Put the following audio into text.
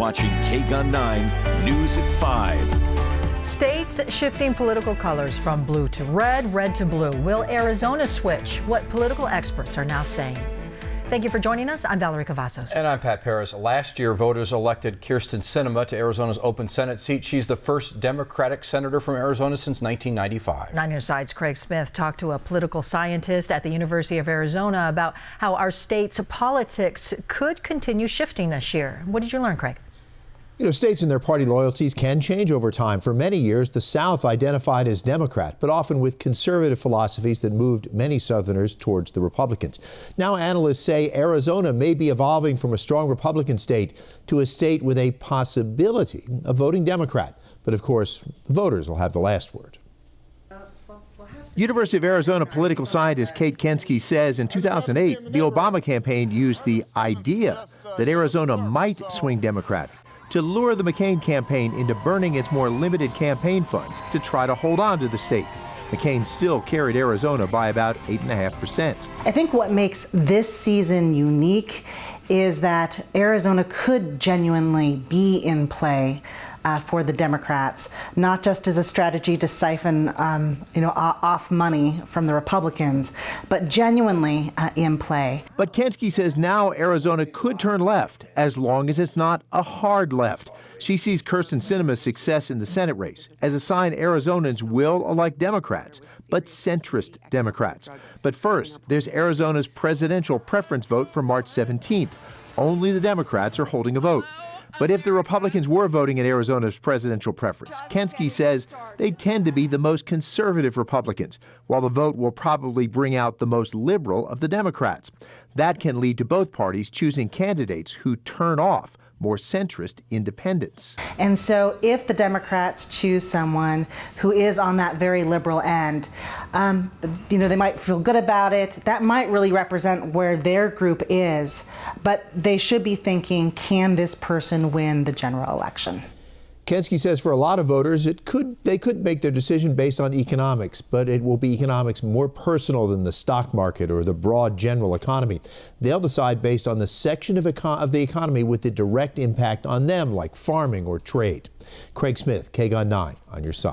watching KGUN 9 News at 5. States shifting political colors from blue to red, red to blue. Will Arizona switch? What political experts are now saying. Thank you for joining us. I'm Valerie Cavazos. And I'm Pat Paris. Last year, voters elected Kyrsten Sinema to Arizona's open Senate seat. She's the first Democratic senator from Arizona since 1995. 9 News Side's Craig Smith talked to a political scientist at the University of Arizona about how our state's politics could continue shifting this year. What did you learn, Craig? You know, states and their party loyalties can change over time. For many years, the South identified as Democrat, but often with conservative philosophies that moved many Southerners towards the Republicans. Now analysts say Arizona may be evolving from a strong Republican state to a state with a possibility of voting Democrat. But of course, the voters will have the last word. University of Arizona political scientist Kate Kensky says in 2008, the Obama campaign used the idea that Arizona might swing Democratic to lure the McCain campaign into burning its more limited campaign funds to try to hold on to the state. McCain still carried Arizona by about 8.5%. I think what makes this season unique is that Arizona could genuinely be in play for the Democrats, not just as a strategy to siphon off money from the Republicans, but genuinely in play. But Kensky says now Arizona could turn left, as long as it's not a hard left. She sees Kyrsten Sinema's success in the Senate race as a sign Arizonans will elect Democrats, but centrist Democrats. But first, there's Arizona's presidential preference vote for March 17th. Only the Democrats are holding a vote. But if the Republicans were voting in Arizona's presidential preference, Kensky says they tend to be the most conservative Republicans, while the vote will probably bring out the most liberal of the Democrats. That can lead to both parties choosing candidates who turn off more centrist independents. And so if the Democrats choose someone who is on that very liberal end, they might feel good about it. That might really represent where their group is, but they should be thinking, can this person win the general election? Kensky says for a lot of voters, they could make their decision based on economics, but it will be economics more personal than the stock market or the broad general economy. They'll decide based on the section of the economy with the direct impact on them, like farming or trade. Craig Smith, KGUN 9 on your side.